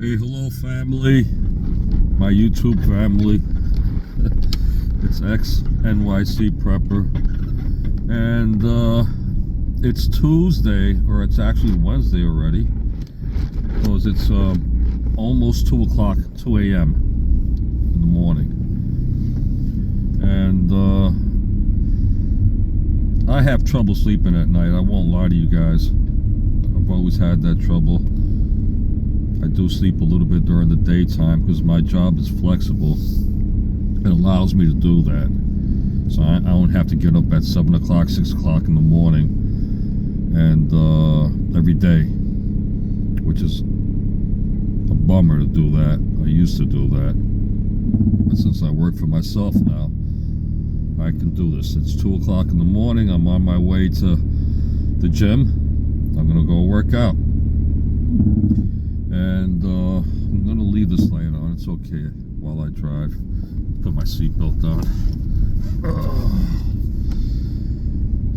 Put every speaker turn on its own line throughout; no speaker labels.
Hey, hello family, my YouTube family. It's XNYC Prepper, and it's Tuesday, or it's actually Wednesday already, because it's almost 2 o'clock, 2 a.m. in the morning, and I have trouble sleeping at night. I won't lie to you guys. I've always had that trouble. I do sleep a little bit during the daytime because my job is flexible. It allows me to do that. So I don't have to get up at 7 o'clock, 6 o'clock in the morning and every day, which is a bummer to do that. I used to do that. But since I work for myself now, I can do this. It's 2 o'clock in the morning. I'm on my way to the gym. I'm going to go work out. And I'm going to leave this light on. It's okay while I drive. Put my seatbelt on.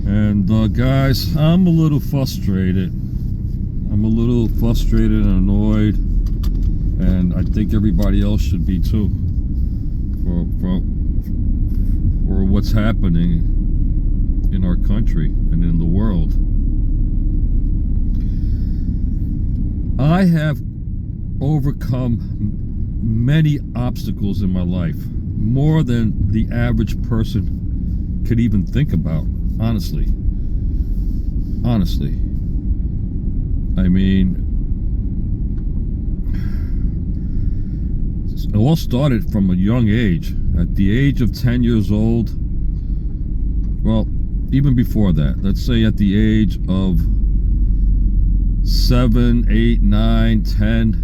And guys, I'm a little frustrated. I'm a little frustrated and annoyed. And I think everybody else should be too. For what's happening in our country and in the world. I have overcome many obstacles in my life, more than the average person could even think about, honestly. I mean, it all started from a young age. At the age of 10 years old, well, even before that, let's say at the age of 7, 8, 9, 10,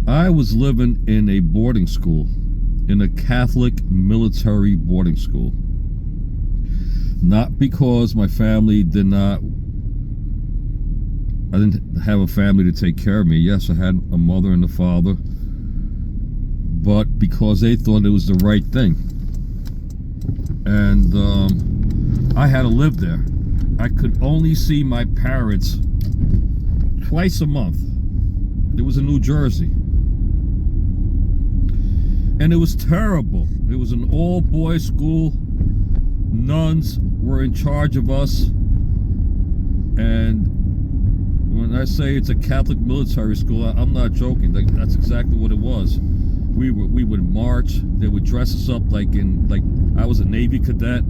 I was living in a boarding school, in a Catholic military boarding school. Not because my family I didn't have a family to take care of me. Yes, I had a mother and a father, but because they thought it was the right thing. And I had to live there. I could only see my parents twice a month. It was in New Jersey. And it was terrible. It was an all-boys school. Nuns were in charge of us. And when I say it's a Catholic military school, I'm not joking. That's exactly what it was. We would march. They would dress us up like I was a Navy cadet.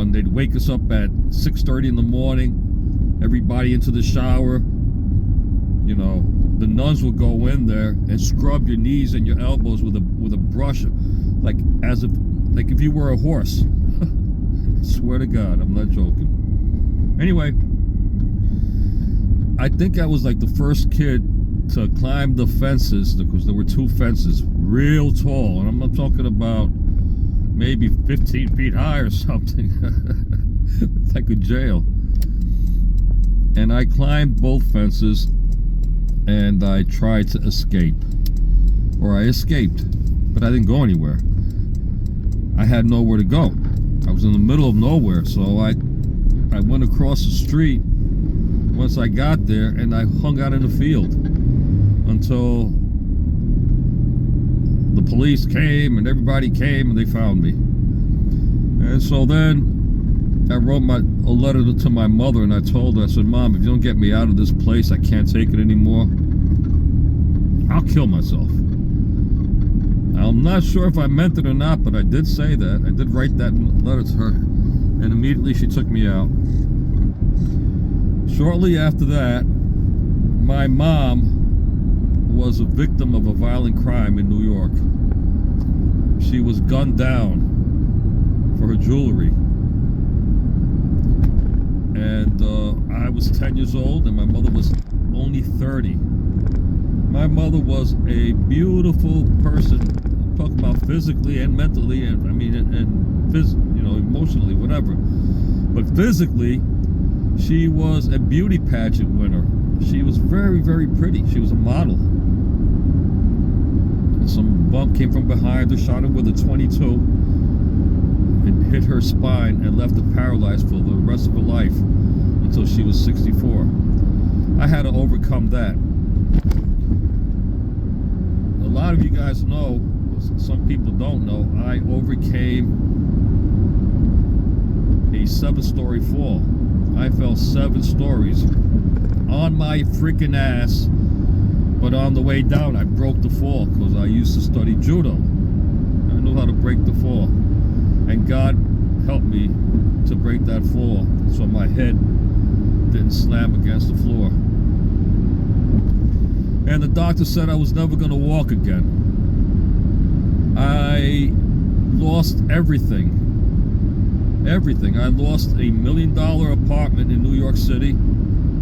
They'd wake us up at 6:30 in the morning, everybody into the shower. You know, the nuns would go in there and scrub your knees and your elbows with a brush, like if you were a horse. I swear to God, I'm not joking. Anyway, I think I was like the first kid to climb the fences, because there were 2 fences, real tall, and I'm not talking about maybe 15 feet high or something. It's like a jail. And I climbed both fences and I tried to escape. Or I escaped, but I didn't go anywhere. I had nowhere to go. I was in the middle of nowhere, so I went across the street once I got there, and I hung out in the field until the police came and everybody came and they found me. And so then I wrote a letter to my mother, and I told her, I said, Mom, if you don't get me out of this place, I can't take it anymore. I'll kill myself. I'm not sure if I meant it or not, but I did say that. I did write that letter to her, and immediately she took me out. Shortly after that, my mom was a victim of a violent crime in New York. She was gunned down for her jewelry. And I was 10 years old, and my mother was only 30. My mother was a beautiful person. I'm talking about physically and mentally, and emotionally, whatever. But physically, she was a beauty pageant winner. She was very, very pretty. She was a model. And some bump came from behind her, shot her with a .22. It hit her spine and left her paralyzed for the rest of her life until she was 64. I had to overcome that. A lot of you guys know, some people don't know, I overcame a 7-story fall. I fell 7 stories on my freaking ass, but on the way down I broke the fall because I used to study judo. I knew how to break the fall, and God helped me to break that fall so my head didn't slam against the floor. And the doctor said I was never going to walk again. I lost everything. Everything. I lost $1 million apartment in New York City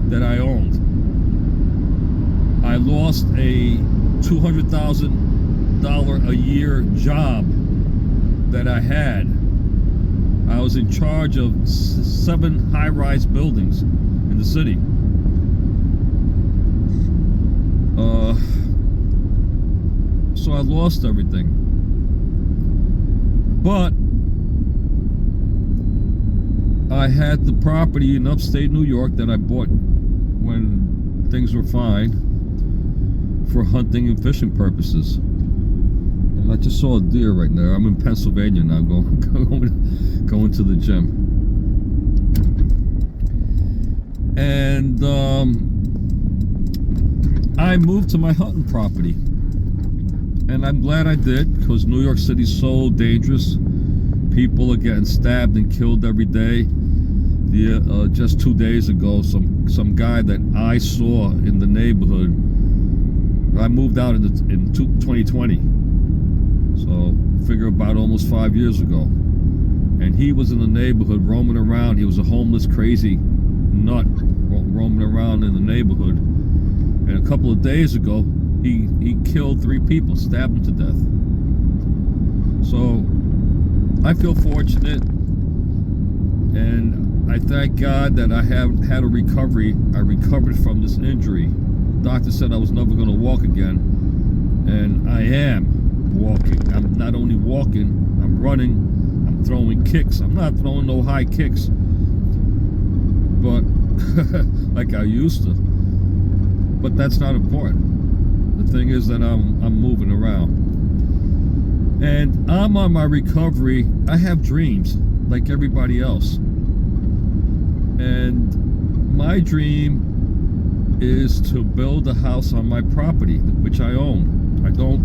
that I owned. I lost a $200,000 a year job that I had. I was in charge of 7 high-rise buildings in the city. So I lost everything. But I had the property in upstate New York that I bought when things were fine for hunting and fishing purposes. And I just saw a deer right now. I'm in Pennsylvania now, going to the gym. And I moved to my hunting property. And I'm glad I did, because New York City's so dangerous. People are getting stabbed and killed every day. Just 2 days ago, some guy that I saw in the neighborhood. I moved out in 2020, so figure about almost 5 years ago. And he was in the neighborhood roaming around. He was a homeless, crazy nut roaming around in the neighborhood. And a couple of days ago, he killed 3 people, stabbed them to death. So I feel fortunate, and I thank God that I have had a recovery. I recovered from this injury. The doctor said I was never going to walk again, and I am walking. I'm not only walking, I'm running, I'm throwing kicks. I'm not throwing no high kicks, but like I used to. But that's not important. The thing is that I'm moving around, and I'm on my recovery. I have dreams like everybody else, and my dream is to build a house on my property, which I own. I don't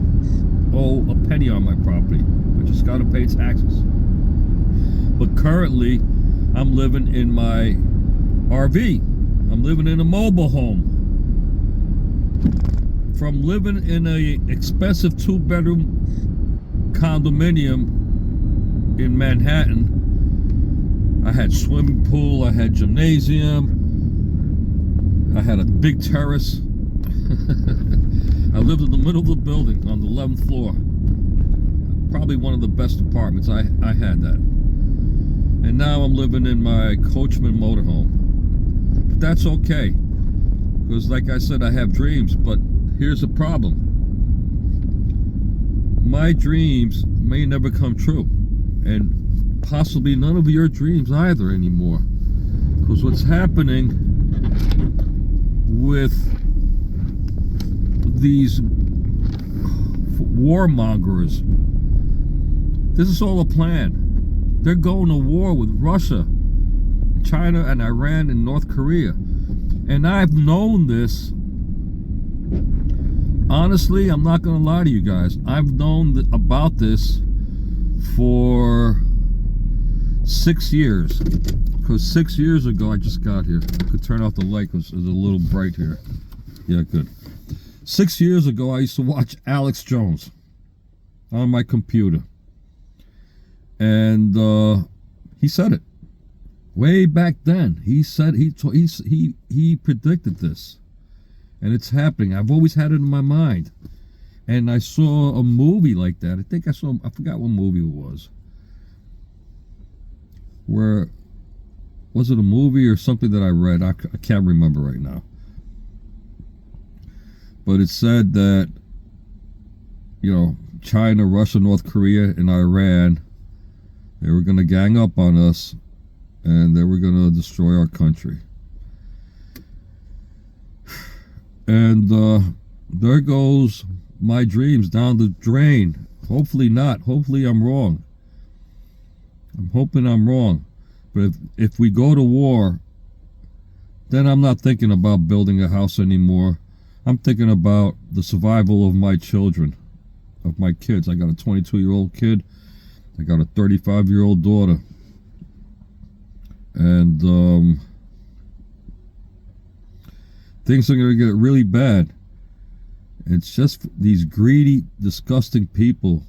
owe a penny on my property. I just got to pay taxes. But currently, I'm living in my RV. I'm living in a mobile home. From living in a expensive 2-bedroom condominium in Manhattan, I had swimming pool, I had gymnasium, I had a big terrace. I lived in the middle of the building on the 11th floor. Probably one of the best apartments. I had that. And now I'm living in my Coachman motorhome. But that's okay, because like I said, I have dreams. But here's the problem. My dreams may never come true, and possibly none of your dreams either anymore. Because what's happening with these warmongers, this is all a plan. They're going to war with Russia, China, and Iran, and North Korea. And I've known this. Honestly, I'm not going to lie to you guys. I've known about this for 6 years. Because 6 years ago, I just got here. I could turn off the light because it's a little bright here. Yeah, good. 6 years ago, I used to watch Alex Jones on my computer. And he said it. Way back then, he said, he predicted this. And it's happening. I've always had it in my mind. And I saw a movie like that. I forgot what movie it was. Where, was it a movie or something that I read? I can't remember right now. But it said that, you know, China, Russia, North Korea, and Iran, they were going to gang up on us, and they were going to destroy our country. And there goes my dreams down the drain. Hopefully not. Hopefully I'm wrong. I'm hoping I'm wrong. But if we go to war, then I'm not thinking about building a house anymore. I'm thinking about the survival of my children, of my kids. I got a 22-year-old kid. I got a 35-year-old daughter. And things are going to get really bad. It's just these greedy, disgusting people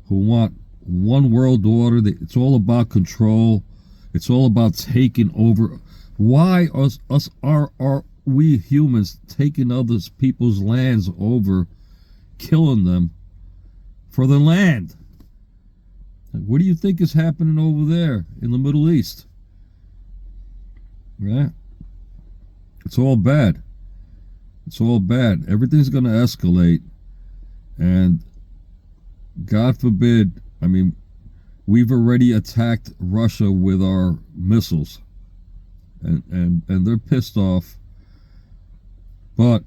who want one world order. It's all about control. It's all about taking over. Why are we humans taking other people's lands over, killing them for the land? What do you think is happening over there in the Middle East? Right? It's all bad. It's all bad. Everything's going to escalate. And God forbid, I mean, we've already attacked Russia with our missiles. And they're pissed off. But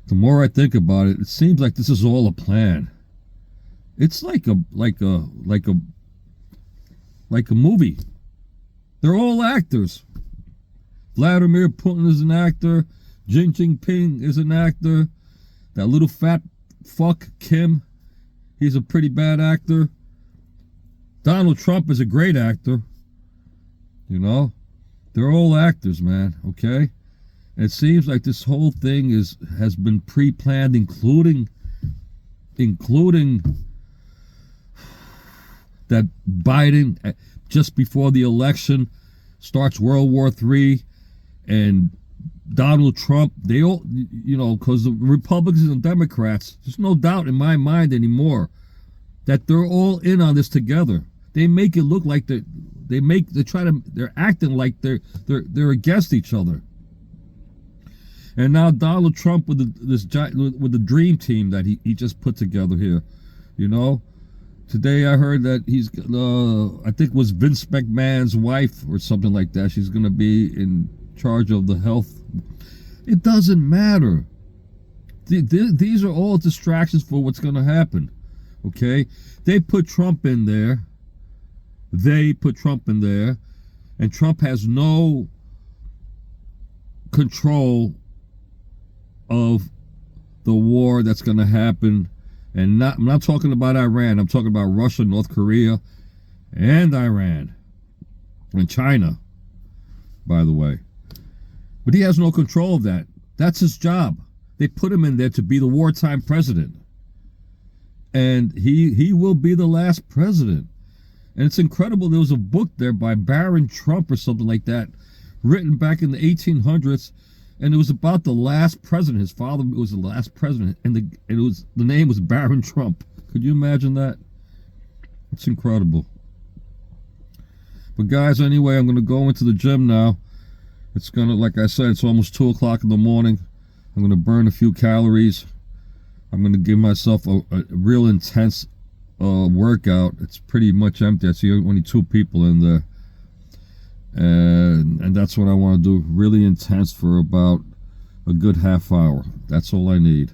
the more I think about it, it seems like this is all a plan. It's like a movie. They're all actors. Vladimir Putin is an actor. Xi Jinping is an actor. That little fat fuck Kim, he's a pretty bad actor. Donald Trump is a great actor. You know, they're all actors, man. Okay, and it seems like this whole thing has been pre-planned, including that Biden just before the election starts World War III, and Donald Trump, they all, you know, because the Republicans and Democrats, there's no doubt in my mind anymore that they're all in on this together. They make it look like they're acting like they're against each other. And now Donald Trump with the dream team that he just put together here, you know. Today I heard that he's, I think it was Vince McMahon's wife or something like that. She's going to be in charge of the health. It doesn't matter. These are all distractions for what's going to happen. Okay? They put Trump in there. And Trump has no control of the war that's going to happen. And I'm not talking about Iran. I'm talking about Russia, North Korea, and Iran. And China, by the way. But he has no control of that. That's his job. They put him in there to be the wartime president. And he will be the last president. And it's incredible. There was a book there by Baron Trump or something like that, written back in the 1800s. And it was about the last president. His father was the last president. And the name was Baron Trump. Could you imagine that? It's incredible. But guys, anyway, I'm going to go into the gym now. It's going to, like I said, it's almost 2 o'clock in the morning. I'm going to burn a few calories. I'm going to give myself a real intense workout. It's pretty much empty. I see only 2 people in there. And that's what I want to do. Really intense for about a good half hour. That's all I need.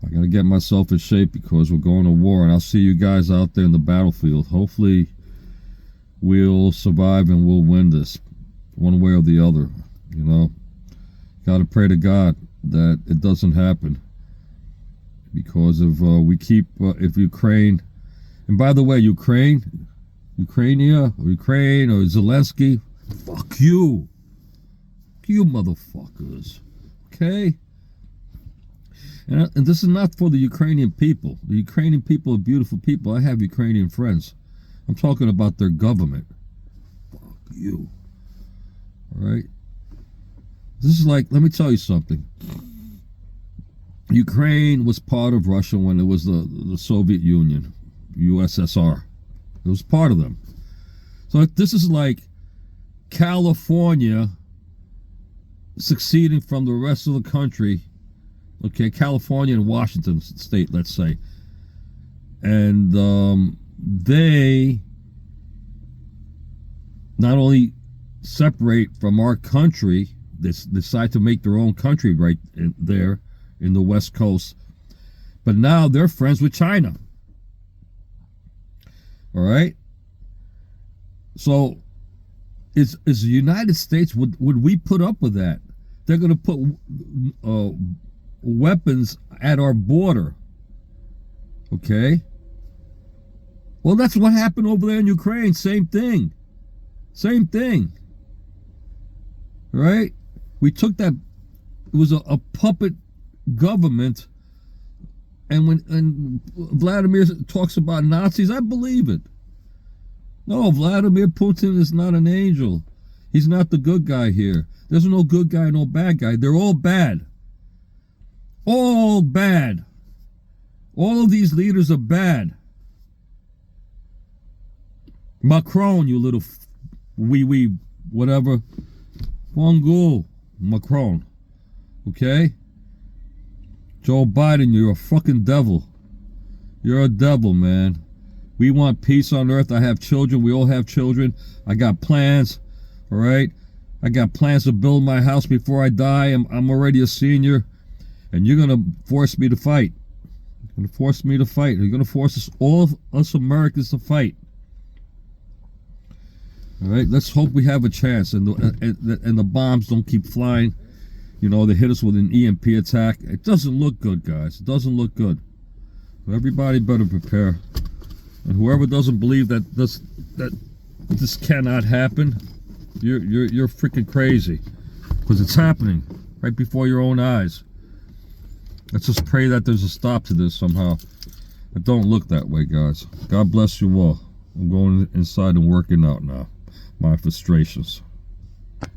I got to get myself in shape because we're going to war. And I'll see you guys out there in the battlefield. Hopefully we'll survive and we'll win this. One way or the other, you know. Got to pray to God that it doesn't happen, because if we keep if Ukraine, and by the way, Ukraine or Zelensky, fuck you motherfuckers, okay? And this is not for the Ukrainian people. The Ukrainian people are beautiful people. I have Ukrainian friends. I'm talking about their government. Fuck you. All right. This is like, let me tell you something. Ukraine was part of Russia when it was the Soviet Union, USSR. It was part of them. So this is like California succeeding from the rest of the country. Okay, California and Washington State, let's say. And they not only separate from our country, They decide to make their own country right there in the West Coast. But now they're friends with China. All right? So is the United States, would we put up with that? They're going to put weapons at our border. Okay? Well, that's what happened over there in Ukraine. Same thing. Same thing. Right? We took that, it was a puppet government, and when Vladimir talks about Nazis, I believe it. No, Vladimir Putin is not an angel. He's not the good guy here. There's no good guy, no bad guy. They're all bad. All bad. All of these leaders are bad. Macron, you little wee whatever. Bongo, Macron. Okay? Joe Biden, you're a fucking devil. You're a devil, man. We want peace on earth. I have children. We all have children. I got plans. All right? I got plans to build my house before I die. I'm already a senior. And you're going to force me to fight. You're going to force me to fight. You're going to force us, all of us Americans, to fight. All right? Let's hope we have a chance. And the bombs don't keep flying. You know, they hit us with an EMP attack. It doesn't look good, guys. It doesn't look good. So everybody better prepare. And whoever doesn't believe that this cannot happen, you're freaking crazy, because it's happening right before your own eyes. Let's just pray that there's a stop to this somehow. It don't look that way, guys. God bless you all. I'm going inside and working out now. My frustrations.